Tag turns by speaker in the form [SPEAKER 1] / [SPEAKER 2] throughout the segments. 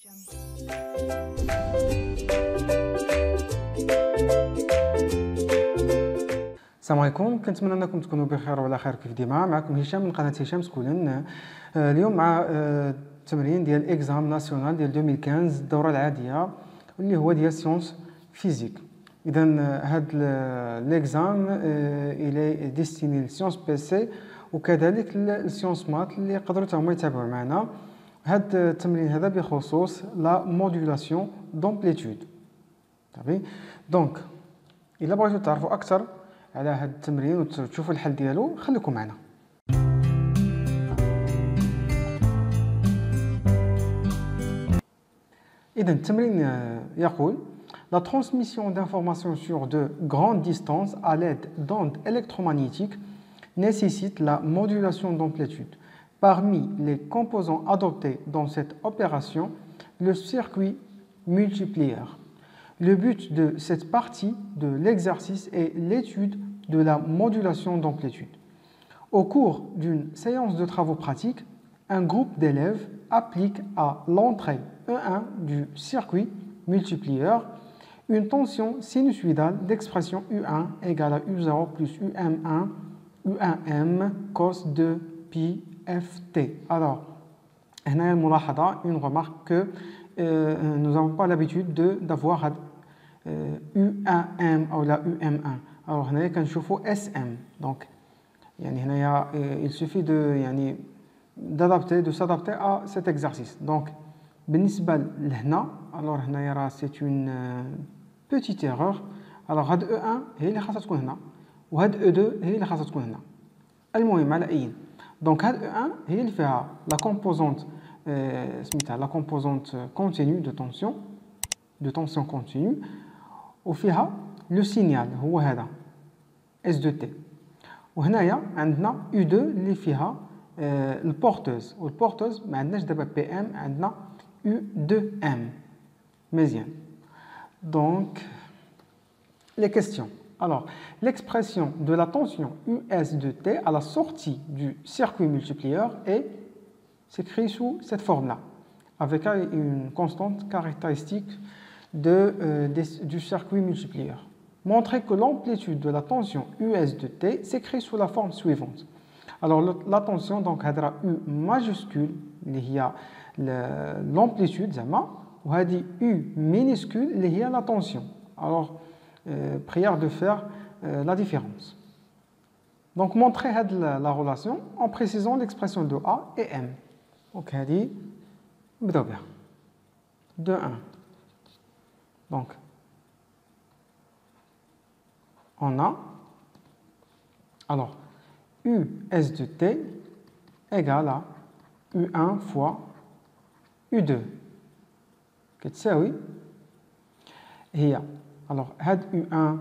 [SPEAKER 1] السلام عليكم، كنتمنى انكم تكونوا بخير وعلى خير كيف ديما. معكم هشام من قناه هشام سكولن. اليوم مع التمرين ديال اكزام ناسيونال ديال 2015 الدوره العاديه اللي هو ديال سيونس فيزيك. اذا هذا ليكزام الى ديستيني للسيونس بي سي وكذلك للسيونس مات اللي يقدروا حتى هما يتابعوا معنا. هذا التمرين هذا بخصوص لا مودولاسيون دومبليتود. صافي دونك الا بغيتوا تعرفوا اكثر على هذا التمرين وتشوفوا الحل ديالو خليكم معنا. إذن التمرين يقول La transmission d'informations sur de grandes distances à l'aide d'ondes électromagnétiques nécessite la modulation d'amplitude. Parmi les composants adoptés dans cette opération, le circuit multiplieur. Le but de cette partie de l'exercice est l'étude de la modulation d'amplitude. Au cours d'une séance de travaux pratiques, un groupe d'élèves applique à l'entrée E1 du circuit multiplieur une tension sinusoïdale d'expression U1 égale à U0 plus U1M cos de pi ft. Alors, une remarque que nous n'avons pas l'habitude d'avoir U1M ou la UM1. Alors, on a SM. Donc, il suffit de s'adapter à cet exercice. Donc, alors c'est une petite erreur. Alors, هاد E1 هي اللي خاصها تكون هنا وهاد E2 هي اللي خاصها تكون هنا. المهم على أي. Donc, هاد E1 هي اللي فيها la composante la composante continue de tension continue وفيها لو سينيال هو هذا اس دو تي. وهنايا عندنا يو 2 اللي فيها البورتوز والبورتوز ما عندناش دابا بي ام عندنا يو 2 ام. مزيان. Donc les questions. Alors l'expression de la tension US de T à la sortie du circuit multiplieur est s'écrit sous cette forme-là avec une constante caractéristique du circuit multiplieur. Montrer que l'amplitude de la tension US de T s'écrit sous la forme suivante. Alors la tension, donc, U majuscule, il y a l'amplitude, ou U minuscule, il y a la tension. Alors, prière de faire la différence. Donc, montrer la relation en précisant l'expression de A et M. Donc, de 1. Donc, on a, alors, US de T égale à U1 fois U2. كتساوي هي alors هاد U1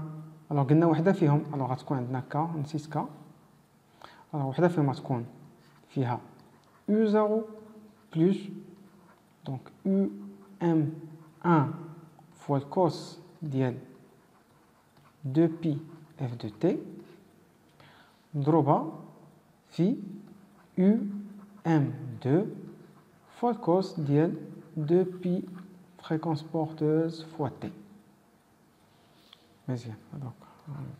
[SPEAKER 1] alors قلنا وحدة فيهم alors غتكون عندنا K نسيت K alors وحدة فيهم غتكون فيها U0 plus donc UM1 fois le cos ديال 2pi f de t مضروبة في UM2 fois le cos ديال 2pi fréquence porteuse fois t. مزيان. دونك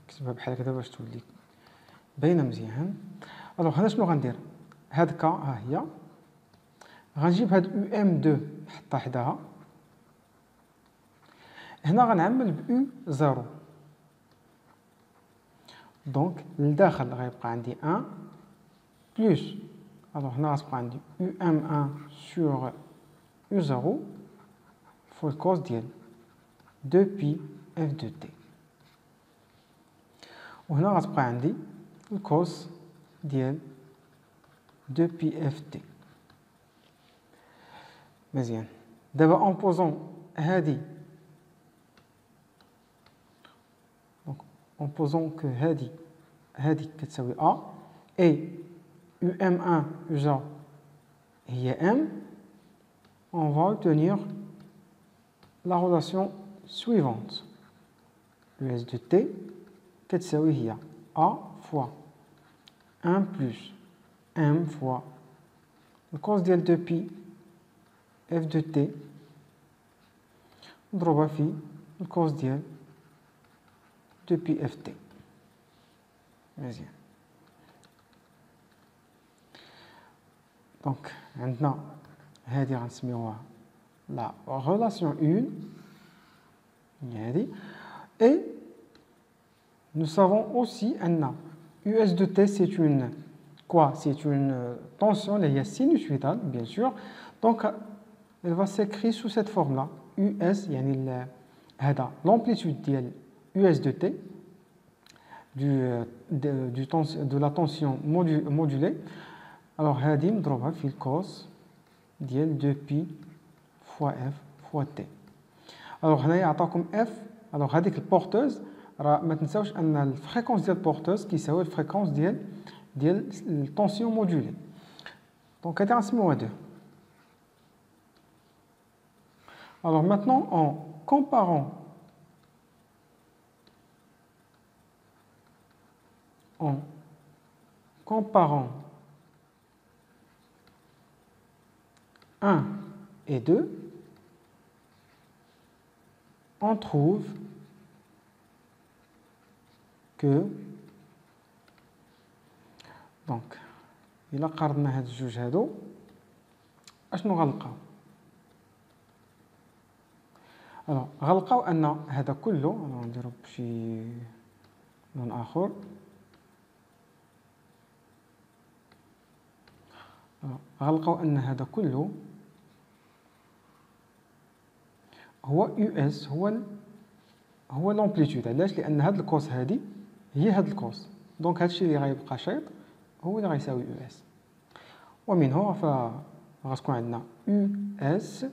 [SPEAKER 1] نكتبها بحال هكذا باش تولي باينة مزيان. الوغ هنا شنو غندير؟ هاد ك ها هي غنجيب هاد UM2 نحطها حداها. هنا غنعمل ب U0 دونك لداخل غيبقى عندي 1 بلس alors هنا غتبقى عندي UM1 sur U0 فوا الكوس ديال 2pi f de t وهنا غتبقى عندي الكوس ديال 2pi f t. مزيان. دابا اون بوزون هادي en posant que هذه كتساوي A et UM1 جا هي M, on va obtenir la relation suivante. US de T كتساوي هي A fois 1 plus M fois le cos ديال 2pi f de T نضربها في الكوس ديال 2 بي اف تي. مزيان. دونك عندنا هذه غنسميوها لا relation 1 هي هذه. et nous savons aussi ان US de T c'est une quoi? C'est une tension اللي هي sinussoïdale bien sûr. donc elle va s'écrire sous cette forme là US يعني هذا l'amplitude ديال US de T de la tension modulée. alors هذه نضربها في الكوس ديال 2 بي fois F fois T. alors هنايا عطاكم F. alors هذيك البورتوز راه ما تنساوش ان الفريكونس ديال البورتوز كيساوي الفريكونس ديال الطونسيون مودولي. دونك هذه غنسميوها 2. alors maintenant en comparant 1 et 2, on trouve que donc إلا قارنا هاد الجوج هادو اشنو غنلقاو؟ غنلقاو ان هذا كله نديرو بشي لون اخر. غنلقاو ان هذا كله هو يو اس هو لامبليتود. علاش؟ لان هاد الكوس هادي هي هاد الكوس. دونك هادشي اللي غيبقى شيط هو اللي غيساوي يو اس. ومن هنا فغتكون عندنا يو اس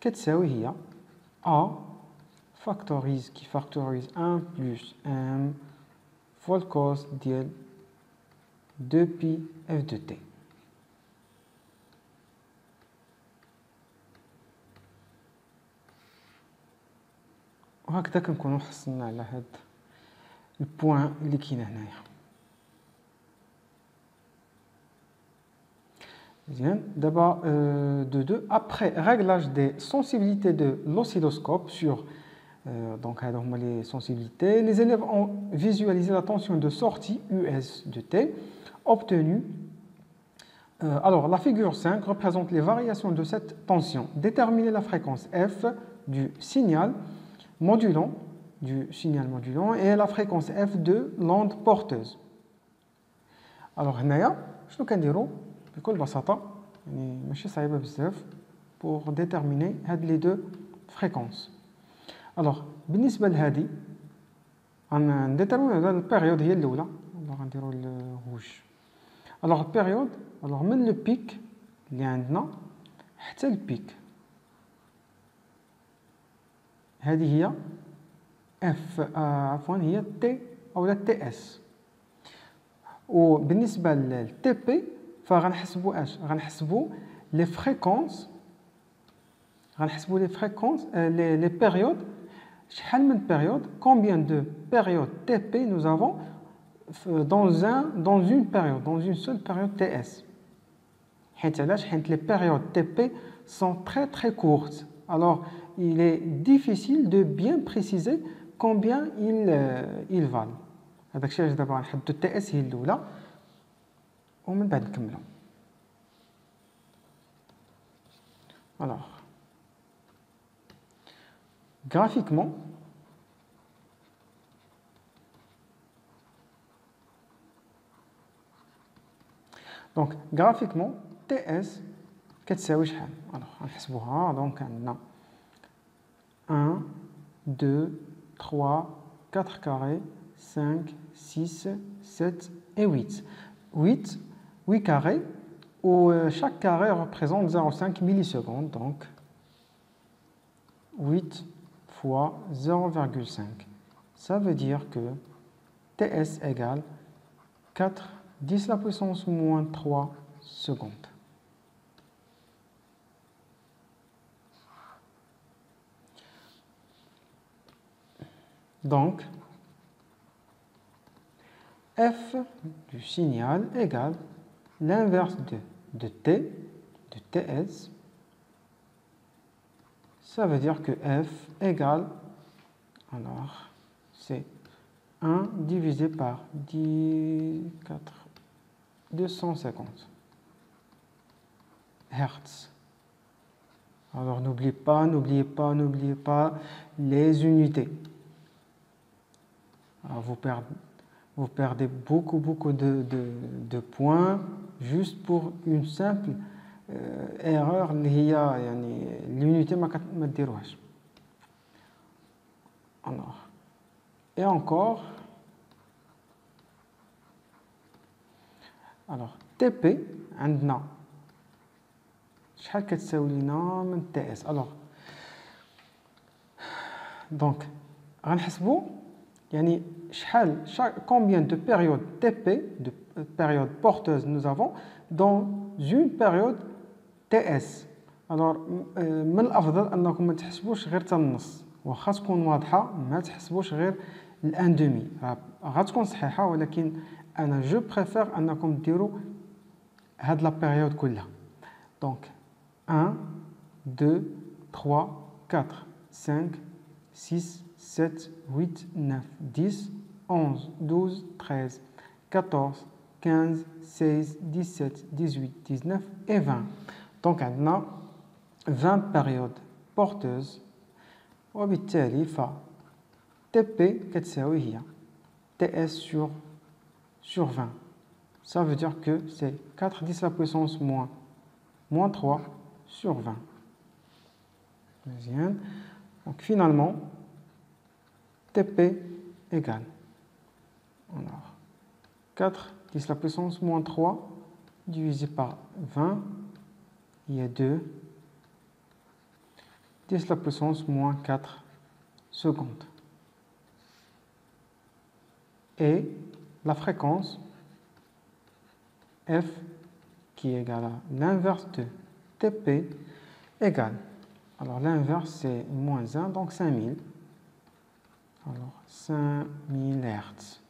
[SPEAKER 1] كتساوي هي A factorise qui factorise 1 plus m fois le cos ديال 2 pi f de t. وهكذا كنكونوا حصلنا على هاد البوان اللي كاين هنايا. Bien. D'abord, de 2. Après réglage des sensibilités de l'oscilloscope sur donc les sensibilités, les élèves ont visualisé la tension de sortie US de T obtenue. Alors, la figure 5 représente les variations de cette tension. Déterminer la fréquence F du signal modulant et la fréquence F de l'onde porteuse. Alors, هنايا شنو كنديروا؟ بكل بساطة يعني ماشي صعيبة بزاف pour déterminer هاد les deux fréquences. alors بالنسبة لهادي غنديتيرمينو هاد البيريود هي الأولى. غنديرو الروج. alors البيريود من لو بيك اللي عندنا حتى البيك هذه هي اف هي تي او تي اس. وبالنسبة للتي بي فغنحسبوا اش؟ غنحسبوا لي فريكونس لي بيريود. شحال من بيريود؟ combien de périodes TP nous avons dans une période, dans une seule période TS. حيت علاش؟ حيت les périodes TP sont très très courtes. alors il est difficile de bien préciser combien ils valent. هذاك الشيء علاش دابا غنحددو TS هي الاولى ومن بعد نكملو. alors graphiquement TS كتساوي شحال؟ غنحسبوها. دونك عندنا 1 2 3 4 carré 5 6 7 et 8 carrés où chaque carré représente 0,5 millisecondes. donc 8 fois 0,5, ça veut dire que TS égale 4 10 la puissance moins 3 secondes. Donc, F du signal égale l'inverse de T, de TS, ça veut dire que f égale, alors, c'est 1 divisé par 250 Hertz. Alors, n'oubliez pas les unités. Alors, vous perdez beaucoup de points juste pour une simple erreur اللي هي يعني l'unité ما ديروهاش. Alors, et encore, alors TP عندنا شحال كتساوي لينا من TS. alors donc غنحسبوا يعني شحال combien de périodes TP de périodes porteuses nous avons dans une période TS. alors من الافضل انكم ما تحسبوش غير حتى النص، واخا تكون واضحه ما تحسبوش غير الان دومي، غتكون صحيحه، ولكن انا جو بريفير انكم ديروا هاد لا بيريود كلها. دونك 1 2 3 4 5 6 7 8 9 10 11 12 13 14 15 16 17 18 19 et 20. Donc عندنا 20 périodes porteuses، وبالتالي ف TP كتساوي هي TS sur 20. Ça veut dire que c'est 4 10 la puissance moins 3 sur 20. Deuxième. Donc finalement, TP égale, alors, 4 10 la puissance moins 3 divisé par 20, il y a 2, 10 la puissance moins 4 secondes. Et la fréquence F, qui est égale à l'inverse de TP, égale, alors l'inverse c'est moins 1, donc 5000. Alors 5000 Hertz.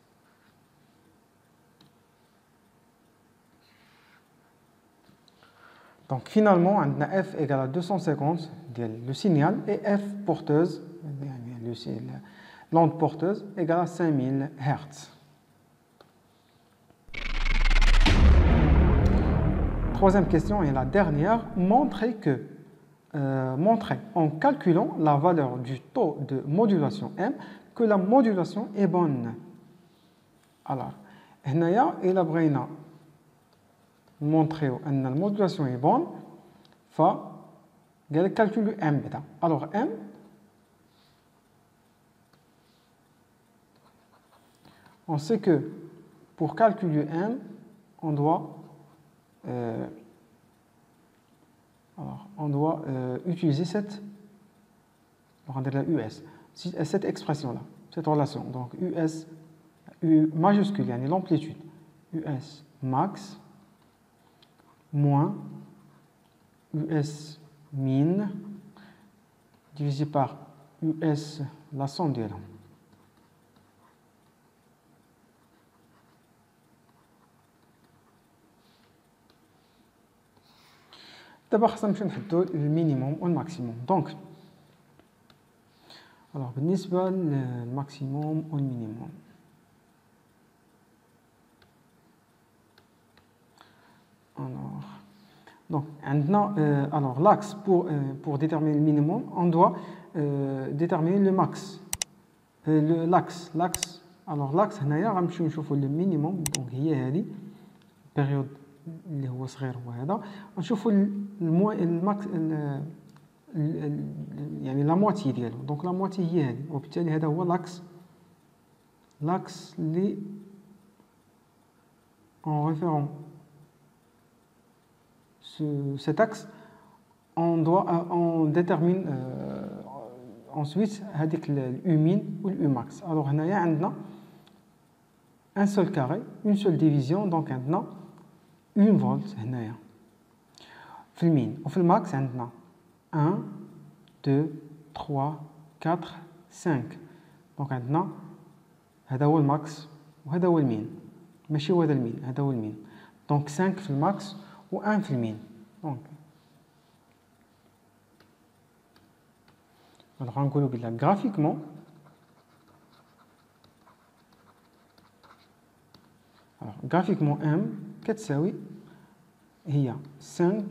[SPEAKER 1] Donc finalement, on a F égale à 250, le signal, et F porteuse, l'onde porteuse, égale à 5000 Hertz. Troisième question, et la dernière, montrez en calculant la valeur du taux de modulation M que la modulation est bonne. Alors, هنايا إلا بغينا نمونطريو أن المودولاسيون est bonne, فقال لك calcule M بدا. Alors M, on sait que pour calculer M, on doit utiliser cette expression-là, cette relation. Donc US, U majuscule, yani l'amplitude, US max moins US min divisé par US la somme ديالهم. دابا خصنا نمشيو نحددو المينيموم والماكسيموم. دونك alors بالنسبه للماكسيموم والمينيموم، donc alors l'axe pour déterminer le minimum, on doit déterminer le max, l'axe. alors l'axe هنايا غنمشيو نشوفوا le minimum، donc هي هذه البيريود اللي هو صغير هو هذا، نشوفوا الماكس يعني لا موتي ديالو، دونك لا موتي هي هذه، وبالتالي هذا هو l'axe اللي en référant cet axe on détermine ensuite هذيك الU min ou l'U max. alors هنايا عندنا un seul carré, une seule division، donc عندنا 1 فولت هنايا في المين، وفي الماكس عندنا 1 2 3 4 5، دونك عندنا هذا هو الماكس وهذا هو المين، ماشي هو هذا المين، هذا هو المين، دونك 5 في الماكس و 1 في المين. دونك alors غنقولوا بلا graphiquement m كتساوي هي 5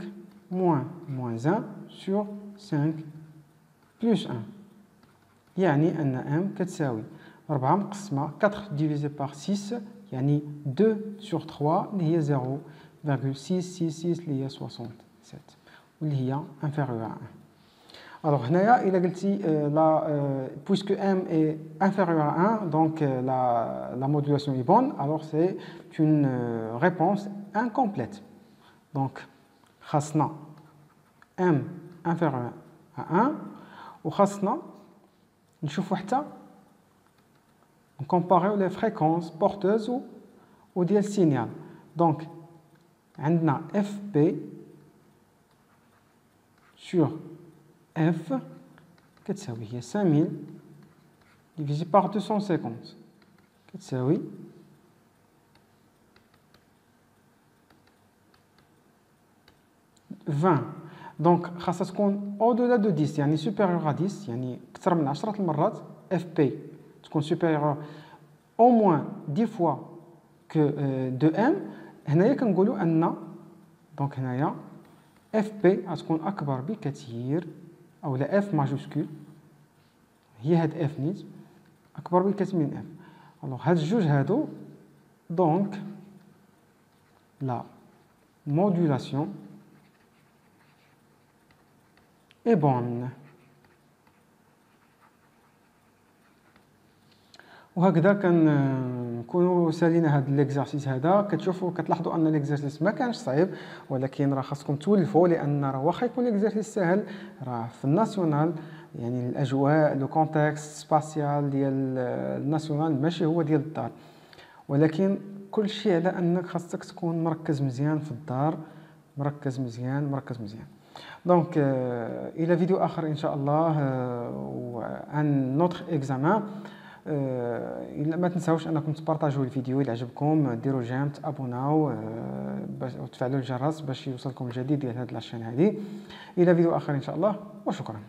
[SPEAKER 1] moins 1 sur 5 plus 1 يعني أن m كتساوي 4 مقسمة 4 divisé par 6 يعني 2 sur 3 اللي هي 0,666 اللي هي 67 واللي هي inférieure à 1. Alors هنايا إلا قلتي puisque m est inférieur à 1 donc la modulation est bonne, alors c'est une réponse incomplète. Donc خاصنا m inférieur à 1 وخاصنا نشوفوا حتى نكومباريو لي فريكونس بورتوز و ديال السينيال. دونك عندنا اف بي sur f كتساوي هي 5000 divisé par 250 كتساوي 20. دونك خاصها تكون او دولا دو 10 يعني سوبيريور ا 10 يعني اكثر من 10 المرات اف بي تكون سوبيريور او موان 10 فوا كو دو ام. هنايا كنقولوا ان دونك هنايا اف بي غتكون اكبر بكثير او لا اف ماجوسكول هي هاد اف نيت اكبر بكثير من اف. الوغ هاد الجوج هادو دونك لا مودولاسيون اي بون. وهكذا كنكونوا سالينا هذا ليكزارسيس هذا. كتشوفوا كتلاحظوا ان ليكزارسيس ما كانش صعيب ولكن راه خاصكم تولفوا لان راه واخا يكون ليكزارسيس سهل راه في الناسيونال يعني الاجواء لو كونتكست سباسيال ديال الناسيونال ماشي هو ديال الدار ولكن كل شيء على انك خاصك تكون مركز مزيان في الدار مركز مزيان. دونك الى فيديو اخر ان شاء الله وان نوتر اكزامان. ما تنساوش انكم تبارطاجوا الفيديو الى عجبكم ديروا جيم تابوناو وتفعلوا الجرس باش يوصلكم الجديد ديال هذه لاشين هذه. الى فيديو اخر ان شاء الله وشكرا.